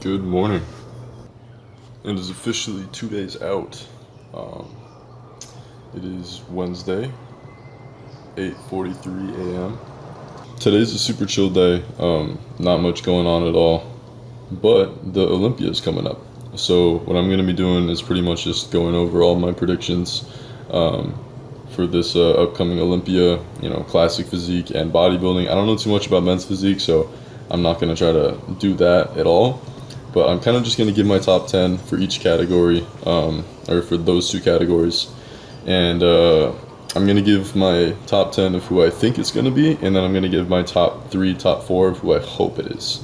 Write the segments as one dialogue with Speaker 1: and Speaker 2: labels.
Speaker 1: Good morning. It is officially 2 days out. Um, it is Wednesday, 8:43 a.m. Today's a super chill day. Not much going on at all. But the Olympia is coming up. So what I'm going to be doing is pretty much just going over all my predictions um, for this upcoming Olympia, classic physique and bodybuilding. I don't know too much about men's physique, so I'm not going to try to do that at all. But I'm kind of just going to give my top 10 for each category, or for those two categories. And I'm going to give my top 10 of who I think it's going to be, and then I'm going to give my top 3, top 4 of who I hope it is.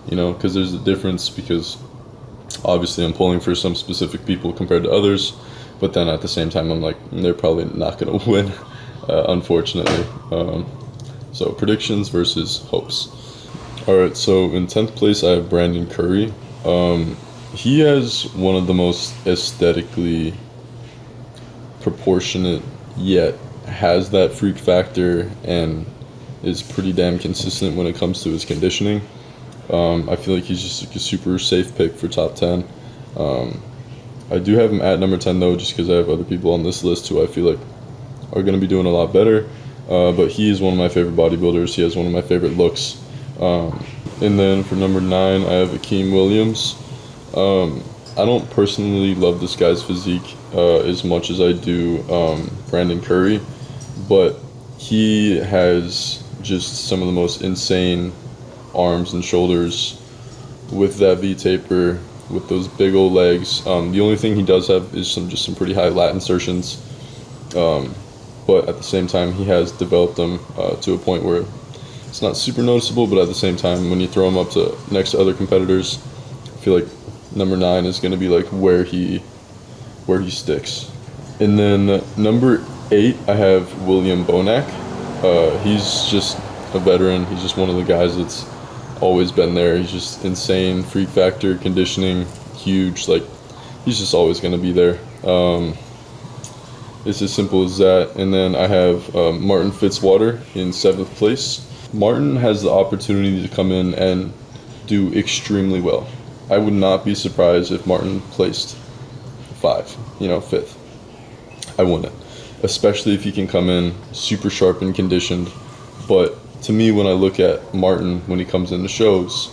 Speaker 1: Because there's a difference, because obviously I'm pulling for some specific people compared to others, but then at the same time I'm like, they're probably not going to win, unfortunately. So predictions versus hopes. Alright, so in 10th place I have Brandon Curry. He has one of the most aesthetically proportionate, yet has that freak factor and is pretty damn consistent when it comes to his conditioning. I feel like he's just a super safe pick for top 10. I do have him at number 10 though, just because I have other people on this list who I feel like are going to be doing a lot better. But he is one of my favorite bodybuilders. He has one of my favorite looks. And then for number 9, I have Akeem Williams. I don't personally love this guy's physique as much as I do Brandon Curry, but he has just some of the most insane arms and shoulders with that V-taper, with those big old legs. The only thing he does have is some pretty high lat insertions, but at the same time he has developed them to a point where it's not super noticeable, but at the same time when you throw him up to next to other competitors, I feel like number 9 is going to be like where he sticks. And then number 8 I have William Bonac. He's just a veteran. He's just one of the guys that's always been there. He's just insane, freak factor, conditioning, huge. Like, he's just always going to be there. It's as simple as that. And then I have Martin Fitzwater in 7th place. Martin has the opportunity to come in and do extremely well. I would not be surprised if Martin placed 5th. I wouldn't, especially if he can come in super sharp and conditioned. But to me, when I look at Martin when he comes into shows,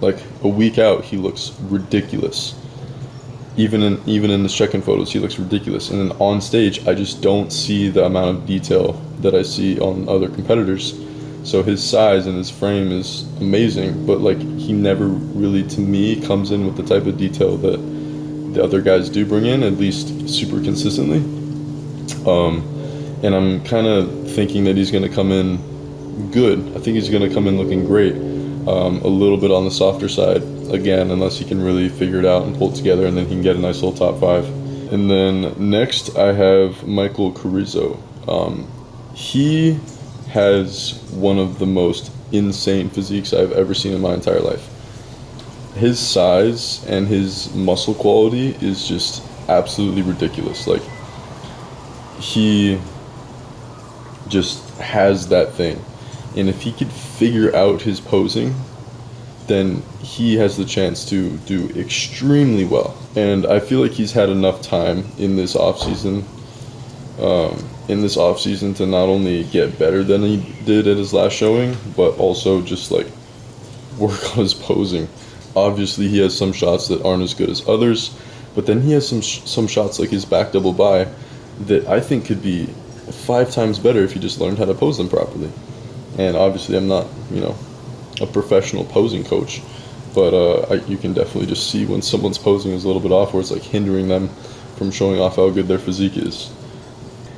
Speaker 1: like a week out, he looks ridiculous. Even in the check-in photos, he looks ridiculous. And then on stage, I just don't see the amount of detail that I see on other competitors. So his size and his frame is amazing, but like he never really, to me, comes in with the type of detail that the other guys do bring in, at least super consistently. And I'm kind of thinking that he's going to come in good. I think he's going to come in looking great. A little bit on the softer side, again, unless he can really figure it out and pull it together, and then he can get a nice little top 5. And then next I have Michael Carrizo. He has one of the most insane physiques I've ever seen in my entire life. His size and his muscle quality is just absolutely ridiculous. Like, he just has that thing. And if he could figure out his posing, then he has the chance to do extremely well. And I feel like he's had enough time in this offseason to not only get better than he did at his last showing, but also just like work on his posing. Obviously he has some shots that aren't as good as others, but then he has some shots like his back double by that I think could be 5 times better if he just learned how to pose them properly. And obviously I'm not, a professional posing coach, but you can definitely just see when someone's posing is a little bit off, where it's like hindering them from showing off how good their physique is.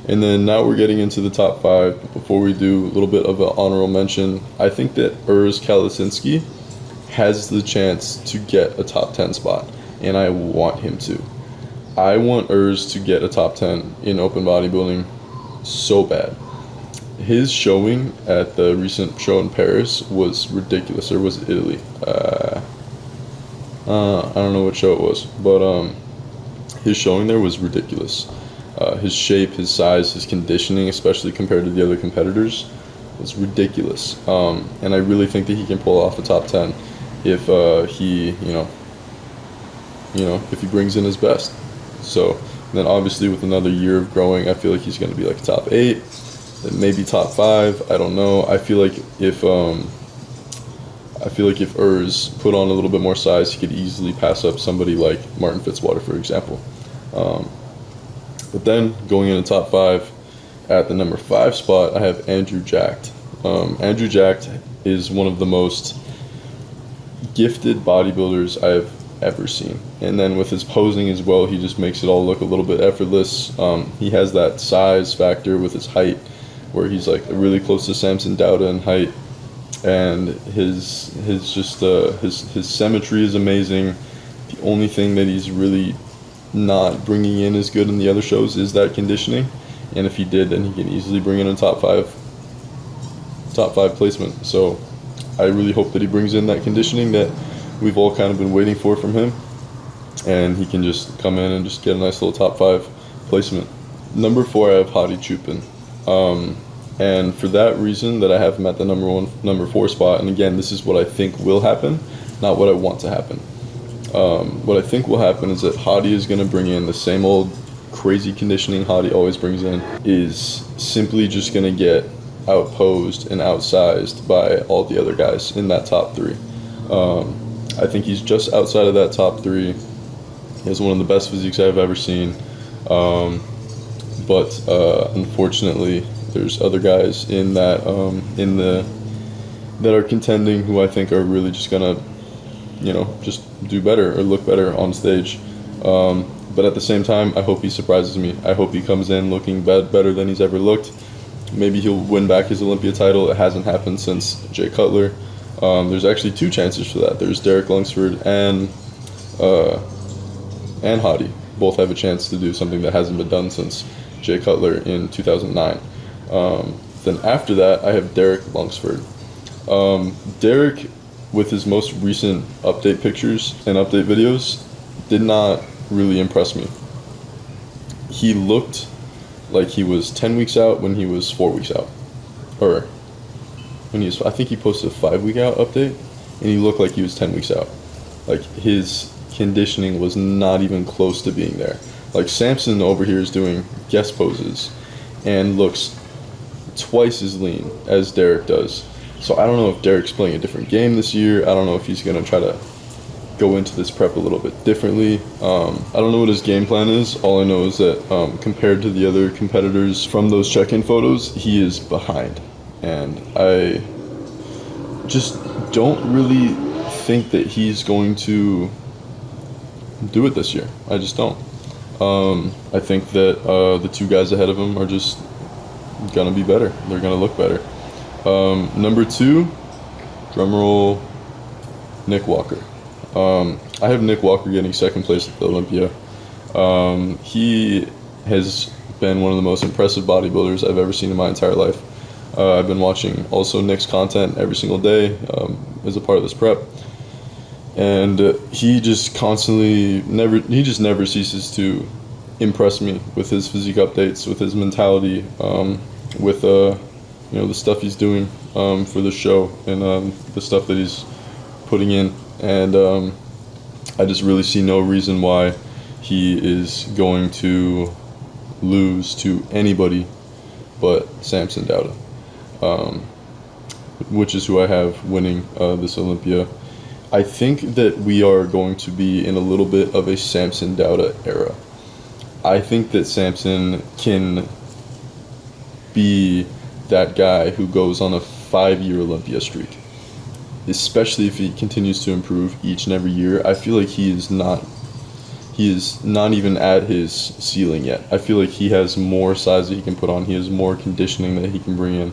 Speaker 1: And then now we're getting into the top 5. But before we do, a little bit of an honorable mention. I think that Urs Kalasinski has the chance to get a top 10 spot, and I want him to. I want Urs to get a top 10 in open bodybuilding so bad. His showing at the recent show in Paris was ridiculous, or was it Italy? I don't know what show it was, but his showing there was ridiculous. His shape, his size, his conditioning, especially compared to the other competitors, was ridiculous. And I really think that he can pull off a top 10. if he, if he brings in his best. So then obviously with another year of growing, I feel like he's going to be like top 8, then maybe top 5. I don't know. I feel like if Urs put on a little bit more size, he could easily pass up somebody like Martin Fitzwater, for example. But then going into top 5, at the number 5 spot, I have Andrew Jacked. Andrew Jacked is one of the most gifted bodybuilders I've ever seen. And then with his posing as well, he just makes it all look a little bit effortless. He has that size factor with his height, where he's like really close to Samson Dauda in height, and his symmetry is amazing. The only thing that he's really not bringing in as good in the other shows is that conditioning, and if he did, then he can easily bring in a top five placement. So I really hope that he brings in that conditioning that we've all kind of been waiting for from him, and he can just come in and just get a nice little top 5 placement. Number 4, I have Hadi Chupin. And for that reason that I have him at the number 4 spot, and again, this is what I think will happen, not what I want to happen. What I think will happen is that Hadi is going to bring in the same old crazy conditioning Hadi always brings in, is simply just going to get outposed and outsized by all the other guys in that top 3. I think he's just outside of that top 3. He has one of the best physiques I've ever seen. But unfortunately, there's other guys in that that are contending who I think are really just gonna, just do better or look better on stage. But at the same time, I hope he surprises me. I hope he comes in looking better than he's ever looked. Maybe he'll win back his Olympia title. It hasn't happened since Jay Cutler. There's actually 2 chances for that. There's Derek Lunsford and Hadi. Both have a chance to do something that hasn't been done since Jay Cutler in 2009. Then after that, I have Derek Lunsford. Derek, with his most recent update pictures and update videos, did not really impress me. He looked like he was 10 weeks out when he was 4 weeks out. Or when he was, I think he posted a 5-week out update, and he looked like he was 10 weeks out. Like, his conditioning was not even close to being there. Like, Samson over here is doing guest poses and looks twice as lean as Derek does. So I don't know if Derek's playing a different game this year. I don't know if he's going to try to go into this prep a little bit differently. I don't know what his game plan is. All I know is that compared to the other competitors from those check-in photos, he is behind. And I just don't really think that he's going to do it this year. I just don't. I think that the 2 guys ahead of him are just gonna be better. They're gonna look better. Number 2, drumroll, Nick Walker. I have Nick Walker getting 2nd place at the Olympia. He has been one of the most impressive bodybuilders I've ever seen in my entire life. I've been watching also Nick's content every single day as a part of this prep. And he just never ceases to impress me with his physique updates, with his mentality, with the stuff he's doing for the show, and the stuff that he's putting in. And I just really see no reason why he is going to lose to anybody but Samson Dauda, which is who I have winning this Olympia. I think that we are going to be in a little bit of a Samson Dauda era. I think that Samson can be that guy who goes on a 5-year Olympia streak, especially if he continues to improve each and every year. I feel like he is not even at his ceiling yet. I feel like he has more size that he can put on. He has more conditioning that he can bring in.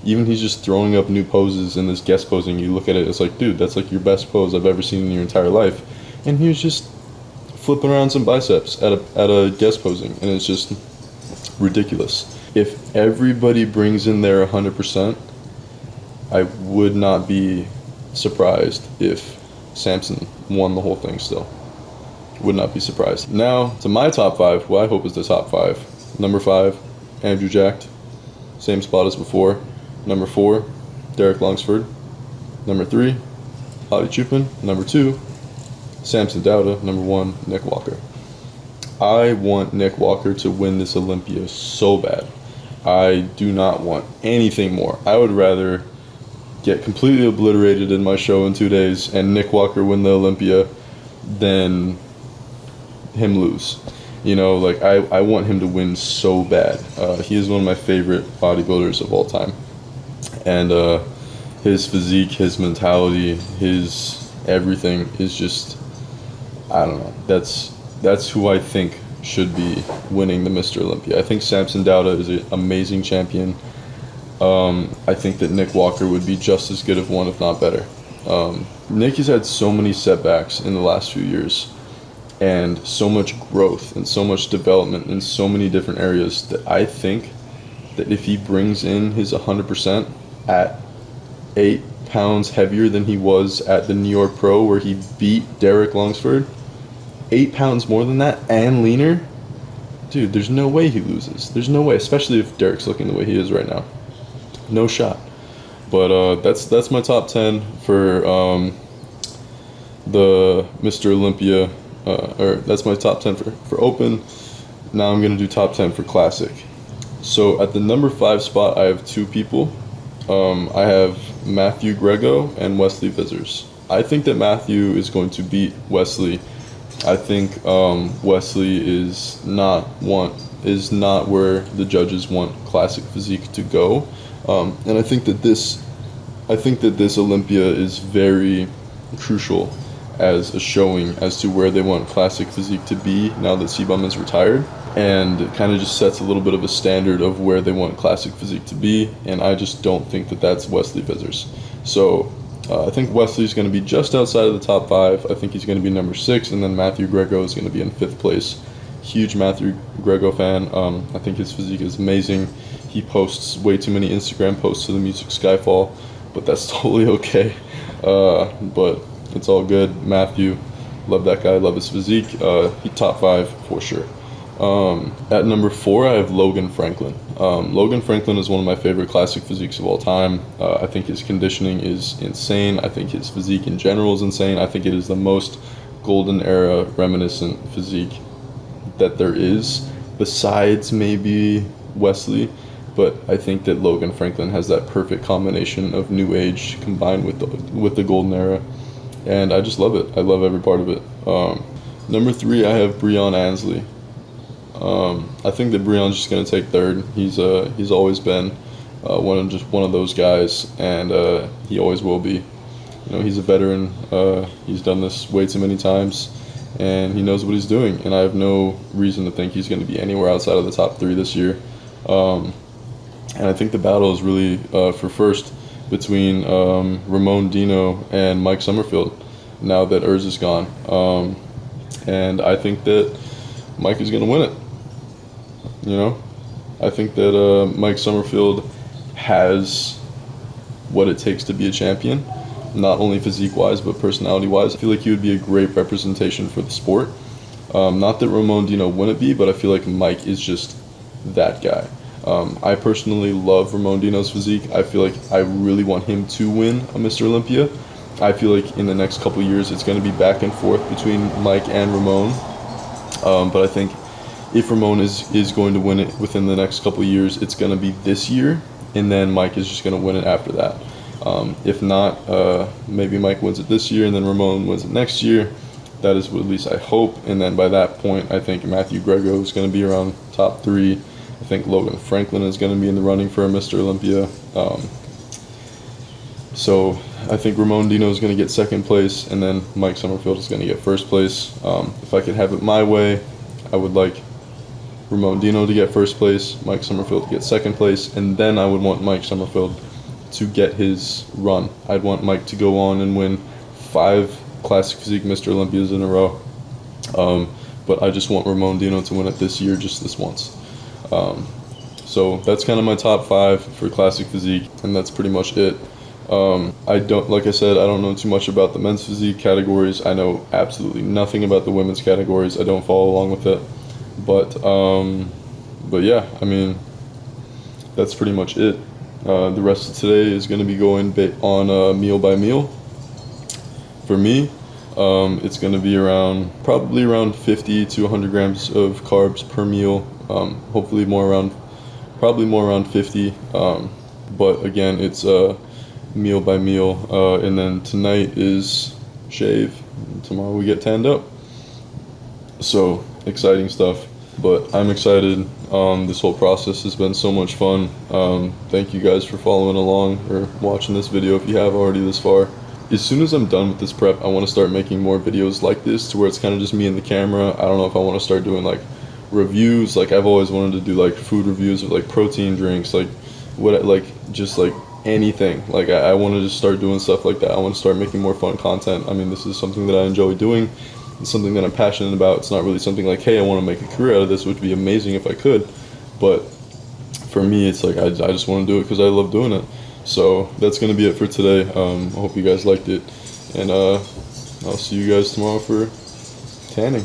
Speaker 1: Even he's just throwing up new poses in this guest posing. You look at it, it's like, dude, that's like your best pose I've ever seen in your entire life. And he was just flipping around some biceps at a guest posing, and it's just ridiculous. If everybody brings in their 100%, I would not be surprised if Samson won the whole thing still. Would not be surprised. Now to my top 5, who I hope is the top 5. Number 5, Andrew Jacked. Same spot as before. Number 4, Derek Lunsford. Number 3, Hadi Chupin. Number 2, Samson Dauda. Number 1, Nick Walker. I want Nick Walker to win this Olympia so bad. I do not want anything more. I would rather get completely obliterated in my show in 2 days and Nick Walker win the Olympia than him lose. You know, like, I want him to win so bad. He is one of my favorite bodybuilders of all time. And his physique, his mentality, his everything is just, I don't know. That's who I think should be winning the Mr. Olympia. I think Samson Dauda is an amazing champion. I think that Nick Walker would be just as good of one, if not better. Nick has had so many setbacks in the last few years, and so much growth and so much development in so many different areas that I think that if he brings in his 100% at 8 pounds heavier than he was at the New York Pro, where he beat Derek Lunsford, 8 pounds more than that and leaner, dude, there's no way he loses. There's no way, especially if Derek's looking the way he is right now. No shot. But that's my top 10 for the Mr. Olympia, or that's my top 10 for Open. Now I'm going to do top 10 for Classic. So at the number 5 spot, I have 2 people. I have Matthew Grego and Wesley Vissers. I think that Matthew is going to beat Wesley. I think Wesley is not where the judges want Classic physique to go, and I think that this Olympia is very crucial as a showing as to where they want Classic physique to be now that CBum is retired, and it kind of just sets a little bit of a standard of where they want Classic physique to be, and I just don't think that that's Wesley Vissers. So I think Wesley's going to be just outside of the top 5. I think he's going to be number 6, and then Matthew Grego is going to be in 5th place. Huge Matthew Grego fan. I think his physique is amazing. He posts way too many Instagram posts to the music Skyfall, but that's totally okay. But it's all good. Matthew, love that guy, love his physique. He top 5 for sure. At number 4, I have Logan Franklin. Logan Franklin is one of my favorite Classic physiques of all time. I think his conditioning is insane. I think his physique in general is insane. I think it is the most golden era reminiscent physique that there is, besides maybe Wesley. But I think that Logan Franklin has that perfect combination of new age combined with the golden era, and I just love it. I love every part of it. Number 3, I have Breon Ansley. I think that Breon's just going to take 3rd. He's always been one of those guys, and he always will be. You know, he's a veteran. He's done this way too many times, and he knows what he's doing. And I have no reason to think he's going to be anywhere outside of the top 3 this year. And I think the battle is really for first between Ramon Dino and Mike Summerfield now that Urs is gone. And I think that Mike is going to win it. You know, I think that Mike Summerfield has what it takes to be a champion, not only physique-wise but personality-wise. I feel like he would be a great representation for the sport. Not that Ramon Dino wouldn't be, but I feel like Mike is just that guy. I personally love Ramon Dino's physique. I feel like I really want him to win a Mr. Olympia. I feel like in the next couple years it's going to be back and forth between Mike and Ramon. But I think if Ramon is going to win it within the next couple years, it's going to be this year, and then Mike is just going to win it after that. If not, maybe Mike wins it this year and then Ramon wins it next year. That is what at least I hope. And then by that point, I think Matthew Grego is going to be around top 3. I think Logan Franklin is going to be in the running for a Mr. Olympia. So I think Ramon Dino is going to get 2nd place, and then Mike Summerfield is going to get 1st place. If I could have it my way, I would like Ramon Dino to get 1st place, Mike Summerfield to get 2nd place, and then I would want Mike Summerfield to get his run. I'd want Mike to go on and win 5 Classic Physique Mr. Olympias in a row. But I just want Ramon Dino to win it this year, just this once. So that's kind of my top 5 for Classic Physique, and that's pretty much it. Like I said, I don't know too much about the men's physique categories. I know absolutely nothing about the women's categories. I don't follow along with it. But yeah, I mean, that's pretty much it. The rest of today is going to be going on meal by meal. For me, it's going to be probably around 50 to 100 grams of carbs per meal. Hopefully probably more around 50. But again, it's meal by meal. And then tonight is shave. Tomorrow we get tanned up. So exciting stuff. But I'm excited. This whole process has been so much fun. Thank you guys for following along or watching this video if you have already this far. As soon as I'm done with this prep, I want to start making more videos like this to where it's kind of just me and the camera. I don't know if I want to start doing like reviews. Like I've always wanted to do like food reviews of like protein drinks, like just like anything. Like I want to just start doing stuff like that. I want to start making more fun content. I mean, this is something that I enjoy doing. It's something that I'm passionate about. It's not really something like, hey, I want to make a career out of this, which would be amazing if I could. But for me, it's like I just want to do it because I love doing it. So that's going to be it for today. I hope you guys liked it. And I'll see you guys tomorrow for tanning.